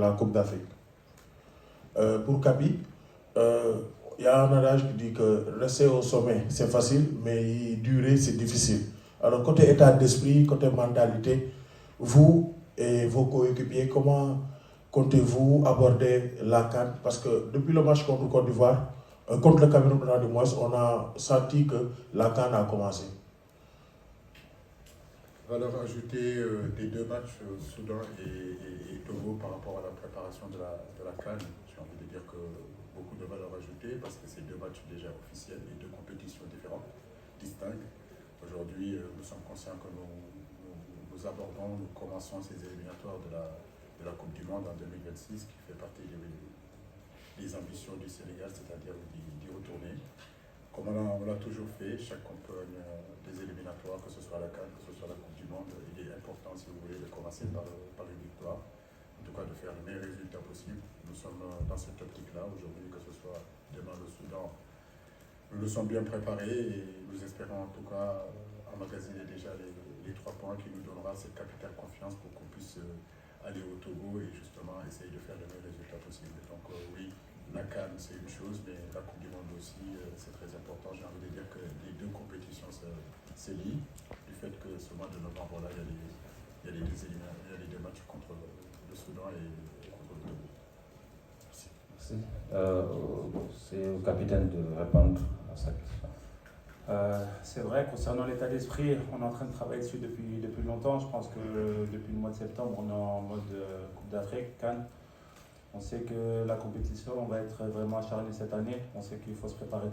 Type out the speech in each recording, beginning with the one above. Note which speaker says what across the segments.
Speaker 1: la Coupe d'Afrique. Pour Kapi, il y a un adage qui dit que rester au sommet, c'est facile, mais y durer, c'est difficile. Alors, côté état d'esprit, côté mentalité, vous et vos coéquipiers, comment comptez-vous aborder la CAN? Parce que depuis le match contre Côte d'Ivoire, contre le Cameroun, du moins, on a senti que la CAN a commencé.
Speaker 2: Valeur ajoutée des deux matchs, Soudan et Togo, par rapport à la préparation de la CAN, j'ai envie de dire que beaucoup de valeur ajoutée parce que c'est deux matchs déjà officiels et deux compétitions différentes, distinctes. Aujourd'hui, nous sommes conscients que nous abordons, nous commençons ces éliminatoires de la Coupe du Monde en 2026, qui fait partie des ambitions du Sénégal, c'est-à-dire d'y retourner. Comme on l'a toujours fait, chaque campagne des éliminatoires, que ce soit la CAN, que ce soit la Coupe du Monde, il est important, si vous voulez, de commencer par une victoire, en tout cas de faire le meilleur résultat possible. Nous sommes dans cette optique-là aujourd'hui, que ce soit demain le Soudan. Nous nous sommes bien préparés et nous espérons en tout cas emmagasiner déjà les 3 points qui nous donnera cette capitale confiance pour qu'on puisse aller au Togo et justement essayer de faire le meilleur résultat possible. Donc oui, la CAN c'est une chose, mais la Coupe du Monde aussi c'est très important. J'ai envie de dire que les deux compétitions se lient, du fait que ce mois de novembre là, il y a les deux matchs contre le Soudan et contre le Togo.
Speaker 3: Merci. C'est au capitaine de répondre à sa question.
Speaker 4: C'est vrai, concernant l'état d'esprit, on est en train de travailler dessus depuis longtemps. Je pense que depuis le mois de septembre, on est en mode Coupe d'Afrique, CAN. On sait que la compétition va être vraiment acharnée cette année. On sait qu'il faut se préparer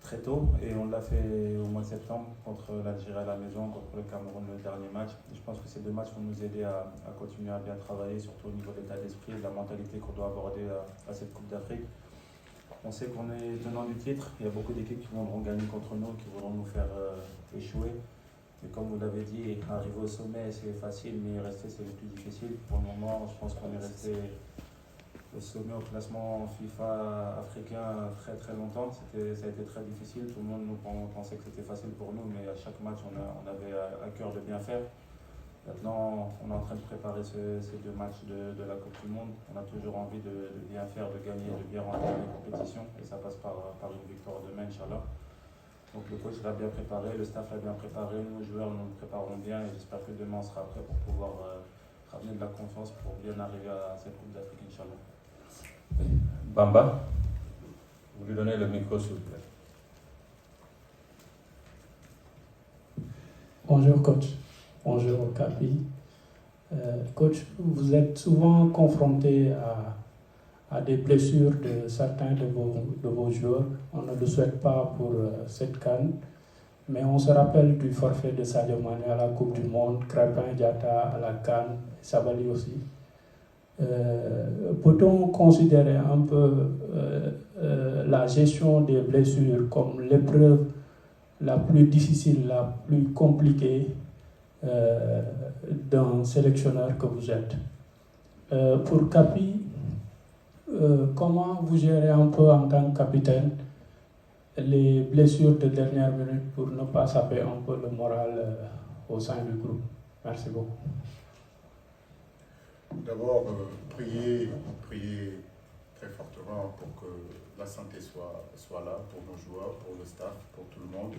Speaker 4: très tôt et on l'a fait au mois de septembre contre l'Algérie à la maison, contre le Cameroun le dernier match. Et je pense que ces deux matchs vont nous aider à continuer à bien travailler, surtout au niveau de l'état d'esprit et de la mentalité qu'on doit aborder à cette Coupe d'Afrique. On sait qu'on est tenant du titre, il y a beaucoup d'équipes qui voudront gagner contre nous, qui voudront nous faire échouer. Mais comme vous l'avez dit, arriver au sommet c'est facile, mais rester c'est le plus difficile. Pour le moment, je pense qu'on est resté au sommet au classement FIFA africain très longtemps. Ça a été très difficile, tout le monde pensait que c'était facile pour nous, mais à chaque match on avait à cœur de bien faire. Maintenant, on est en train de préparer ces deux matchs de la Coupe du Monde. On a toujours envie de bien faire, de gagner, de bien rentrer dans les compétitions. Et ça passe par une victoire demain, Inch'Allah. Donc le coach l'a bien préparé, le staff l'a bien préparé, nous joueurs nous le préparons bien. Et j'espère que demain on sera prêt pour pouvoir ramener de la confiance pour bien arriver à cette Coupe d'Afrique, Inch'Allah.
Speaker 3: Bamba, vous lui donnez le micro s'il vous plaît.
Speaker 5: Bonjour coach. Bonjour Kapi. Coach, vous êtes souvent confronté à des blessures de certains de vos joueurs. On ne le souhaite pas pour cette CAN, mais on se rappelle du forfait de Sadio Mané à la Coupe du Monde, Krépin Diatta à la CAN, Sabali aussi. Peut-on considérer un peu la gestion des blessures comme l'épreuve la plus difficile, la plus compliquée d'un sélectionneur que vous êtes? Pour Kapi, comment vous gérez un peu en tant que capitaine les blessures de dernière minute pour ne pas saper un peu le moral au sein du groupe? Merci beaucoup.
Speaker 2: D'abord, prier très fortement pour que la santé soit là pour nos joueurs, pour le staff, pour tout le monde.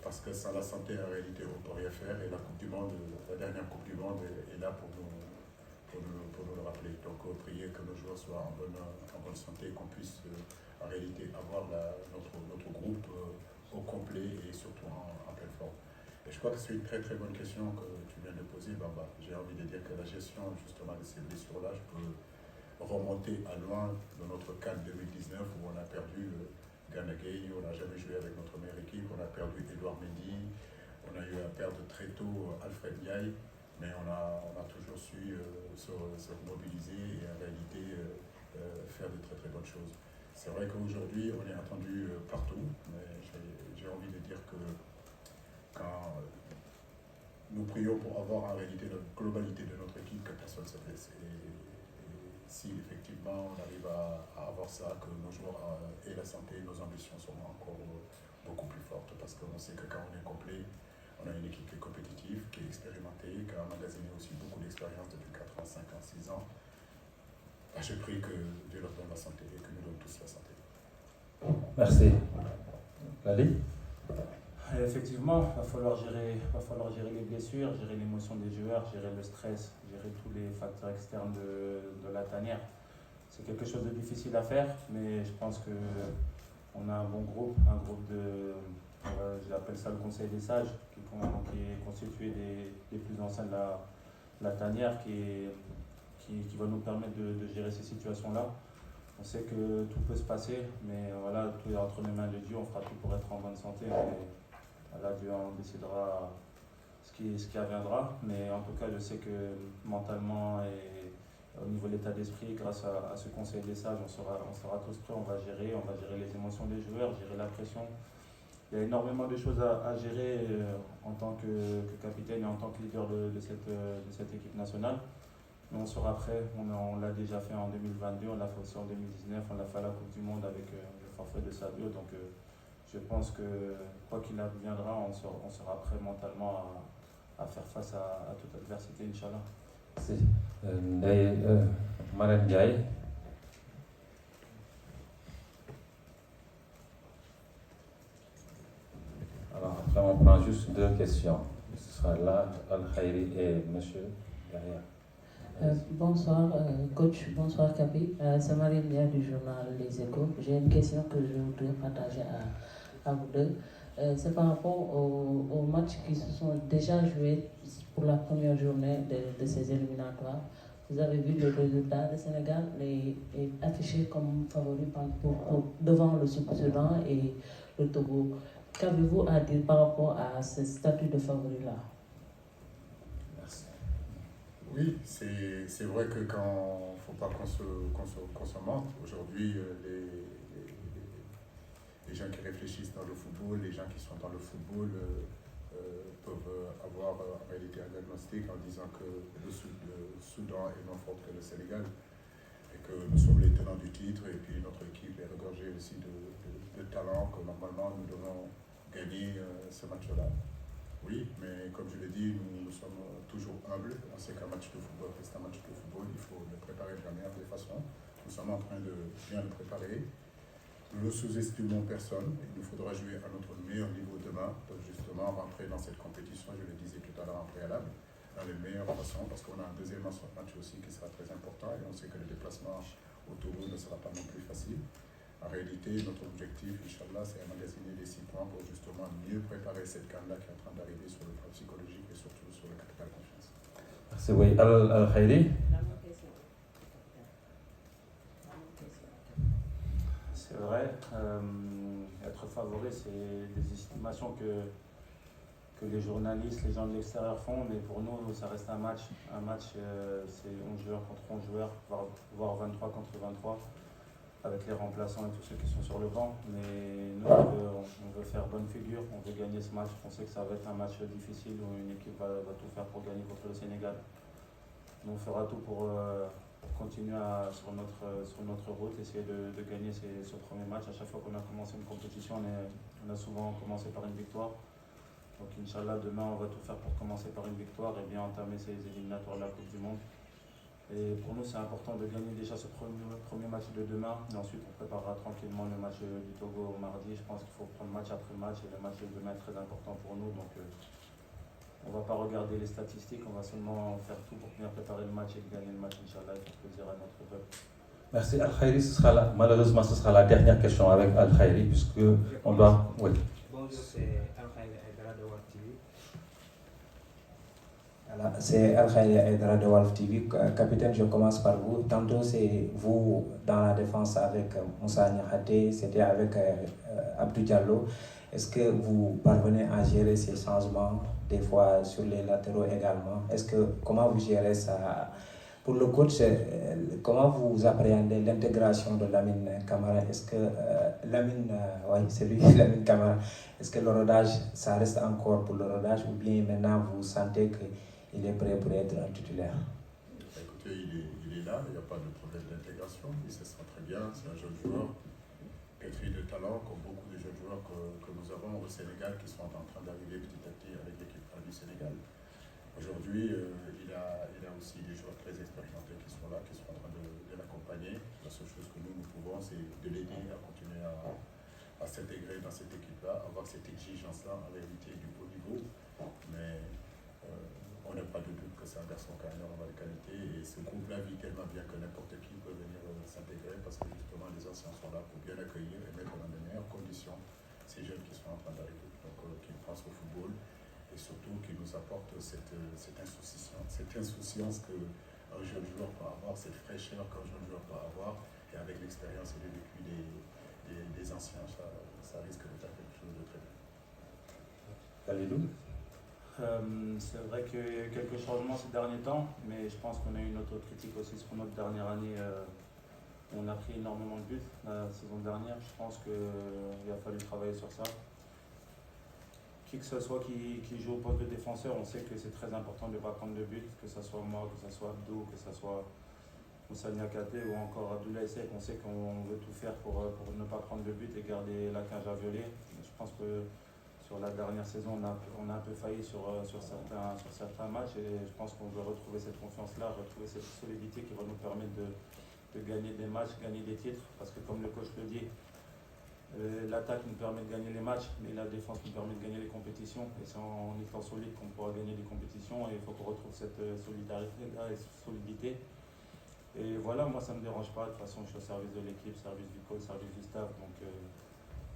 Speaker 2: Parce que sans la santé, en réalité, on ne peut rien faire. Et la Coupe du Monde, la dernière Coupe du Monde est là pour nous le rappeler. Donc, prier que nos joueurs soient en bonne santé, qu'on puisse en réalité avoir notre groupe au complet et surtout en pleine forme. Et je crois que c'est une très bonne question que tu viens de poser, Bamba. J'ai envie de dire que la gestion justement de ces blessures-là, je peux remonter à loin de notre CAN 2019 où on a perdu Gana Gueye, on n'a jamais joué avec notre meilleure équipe, on a perdu Edouard Mendy, on a eu à perdre très tôt Alfred Ndiaye, mais on a toujours su se mobiliser et en réalité faire de très bonnes choses. C'est vrai qu'aujourd'hui on est attendu partout, mais j'ai envie de dire que quand nous prions pour avoir en réalité la globalité de notre équipe, que personne ne se blesse. Et si effectivement on arrive à avoir ça, que nos joueurs aient la santé, nos ambitions seront encore beaucoup plus fortes. Parce qu'on sait que quand on est complet, On a une équipe qui est compétitive, qui est expérimentée, qui a emmagasiné aussi beaucoup d'expérience depuis 4 ans, 5 ans, 6 ans. Je prie que Dieu leur donne la santé et que nous donne tous la santé.
Speaker 3: Merci. Lali?
Speaker 4: Et effectivement, il va falloir gérer les blessures, gérer l'émotion des joueurs, gérer le stress, gérer tous les facteurs externes de la tanière. C'est quelque chose de difficile à faire, mais je pense qu'on a un bon groupe, j'appelle ça le Conseil des sages, qui est constitué des plus anciens de la tanière, qui va nous permettre de gérer ces situations-là. On sait que tout peut se passer, mais voilà, tout est entre les mains de Dieu, on fera tout pour être en bonne santé. Mais, voilà, Dieu en décidera ce qui adviendra, mais en tout cas, je sais que mentalement et au niveau de l'état d'esprit, grâce à ce conseil des sages, on sera tous prêts, on va gérer les émotions des joueurs, gérer la pression. Il y a énormément de choses à gérer en tant que capitaine et en tant que leader de cette équipe nationale. Mais on sera prêt, on l'a déjà fait en 2022, on l'a fait aussi en 2019, on l'a fait à la Coupe du Monde avec le forfait de Sadio. Donc je pense que quoi qu'il adviendra, on sera prêt mentalement à faire face à toute adversité, Inch'Allah.
Speaker 3: Merci. Marème Ndiaye. Alors après on prend juste 2 questions. Ce sera là, Al-Khairi et monsieur derrière.
Speaker 6: Bonsoir coach, bonsoir Kapi. C'est Marine Ndiaye du journal Les Échos. J'ai une question que je voudrais partager à vous deux. C'est par rapport aux matchs qui se sont déjà joués pour la première journée de ces éliminatoires. Vous avez vu le résultat. Le Sénégal est affiché comme favori devant le Soudan et le Togo. Qu'avez-vous à dire par rapport à ce statut de favori-là?
Speaker 2: Oui, c'est vrai que quand il ne faut pas qu'on se mente. Aujourd'hui, les gens qui réfléchissent dans le football, les gens qui sont dans le football peuvent avoir en réalité un diagnostic en disant que le Soudan est moins fort que le Sénégal et que nous sommes les tenants du titre et puis notre équipe est regorgée aussi de talent, que normalement nous devons gagner ce match-là. Oui, mais comme je l'ai dit, nous sommes toujours humbles. On sait qu'un match de football reste un match de football. Il faut le préparer de la meilleure des façons. Nous sommes en train de bien le préparer. Nous ne sous-estimons personne. Il nous faudra jouer à notre meilleur niveau demain pour justement rentrer dans cette compétition, je le disais tout à l'heure en préalable, dans les meilleures façons, parce qu'on a un deuxième match aussi qui sera très important et on sait que le déplacement au Togo ne sera pas non plus facile. En réalité, notre objectif, Inch'Allah, c'est emmagasiner les 6 points pour justement mieux préparer cette CAN-là qui est en train d'arriver sur le plan psychologique et surtout sur le capital confiance.
Speaker 3: Merci, oui. Al-Khairi.
Speaker 4: C'est vrai, être favori, c'est des estimations que les journalistes, les gens de l'extérieur font, mais pour nous, ça reste un match. Un match, c'est 11 joueurs contre 11 joueurs, voire 23 contre 23. Avec les remplaçants et tous ceux qui sont sur le banc, mais nous on veut faire bonne figure, on veut gagner ce match, on sait que ça va être un match difficile où une équipe va tout faire pour gagner contre le Sénégal. Nous on fera tout pour continuer sur notre route, essayer de gagner ce premier match. À chaque fois qu'on a commencé une compétition, on a souvent commencé par une victoire. Donc Inch'Allah, demain on va tout faire pour commencer par une victoire et bien entamer ces éliminatoires de la Coupe du Monde. Et pour nous, c'est important de gagner déjà ce premier match de demain. Et ensuite, on préparera tranquillement le match du Togo mardi. Je pense qu'il faut prendre match après match. Et le match de demain est très important pour nous. Donc, on ne va pas regarder les statistiques. On va seulement faire tout pour bien préparer le match et gagner le match, Inch'Allah, et faire plaisir à notre peuple.
Speaker 3: Merci Al-Khairi. Malheureusement, ce sera la dernière question avec Al-Khairi, puisque on doit... Oui.
Speaker 7: Bonjour, c'est Al-Khairi Aïdara de Walf TV. Voilà, c'est Al-Khairi Aïdara de Walf TV. Capitaine, je commence par vous. Tantôt, c'est vous dans la défense avec Moussa Niakhaté, c'était avec Abdou Diallo. Est-ce que vous parvenez à gérer ces changements, des fois sur les latéraux également? Comment vous gérez ça? Pour le coach, comment vous appréhendez l'intégration de Lamine Camara? Est-ce que Lamine Camara, est-ce que le rodage, ça reste encore pour le rodage ou bien maintenant vous sentez qu'il est prêt pour être un titulaire?
Speaker 2: Écoutez, il est là, il n'y a pas de problème d'intégration, il se sent très bien, c'est un jeune joueur. pétri de talent, comme beaucoup de jeunes joueurs que nous avons au Sénégal qui sont en train d'arriver petit à petit avec l'équipe du Sénégal. Aujourd'hui, il a aussi des joueurs très expérimentés qui sont là, qui sont en train de l'accompagner. La seule chose que nous pouvons, c'est de l'aider à continuer à s'intégrer dans cette équipe-là, avoir cette exigence-là en réalité du haut niveau. Mais on n'a pas de doute que c'est un garçon qui a énormément de qualité et ce groupe-là vit tellement bien que n'importe qui peut venir s'intégrer parce que justement les anciens sont là pour bien accueillir et mettre dans de meilleures conditions ces jeunes qui sont en train d'arriver, donc qui pensent au football et surtout qui nous apportent cette insouciance qu'un jeune joueur peut avoir, cette fraîcheur qu'un jeune joueur peut avoir et avec l'expérience et le vécu des anciens, ça risque d'être quelque chose de très bien.
Speaker 3: Khalidou?
Speaker 4: C'est vrai qu'il y a eu quelques changements ces derniers temps, mais je pense qu'on a eu une autocritique aussi sur notre dernière année. On a pris énormément de buts la saison dernière. Je pense qu'il a fallu travailler sur ça. Qui que ce soit qui joue au poste de défenseur, on sait que c'est très important de ne pas prendre de buts, que ce soit moi, que ce soit Abdou, que ce soit Moussa Niakhaté ou encore Abdoulaye Seck. On sait qu'on veut tout faire pour ne pas prendre de buts et garder la cage à violer. Je pense que sur la dernière saison, on a un peu failli sur certains matchs et je pense qu'on veut retrouver cette confiance-là, retrouver cette solidité qui va nous permettre de gagner des matchs, gagner des titres. Parce que comme le coach le dit, l'attaque nous permet de gagner les matchs, mais la défense nous permet de gagner les compétitions. Et c'est en étant solide qu'on pourra gagner des compétitions et il faut qu'on retrouve cette solidarité-là et cette solidité. Et voilà, moi ça ne me dérange pas. De toute façon, je suis au service de l'équipe, service du coach, service du staff. Donc,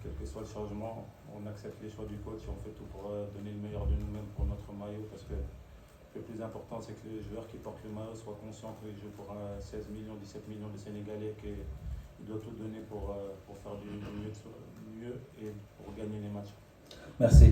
Speaker 4: quel que soit le changement, on accepte les choix du coach et on fait tout pour donner le meilleur de nous-mêmes pour notre maillot parce que le plus important c'est que les joueurs qui portent le maillot soient conscients qu'ils jouent pour 16 millions, 17 millions de Sénégalais et qu'ils doivent tout donner pour faire du mieux et pour gagner les matchs.
Speaker 3: Merci.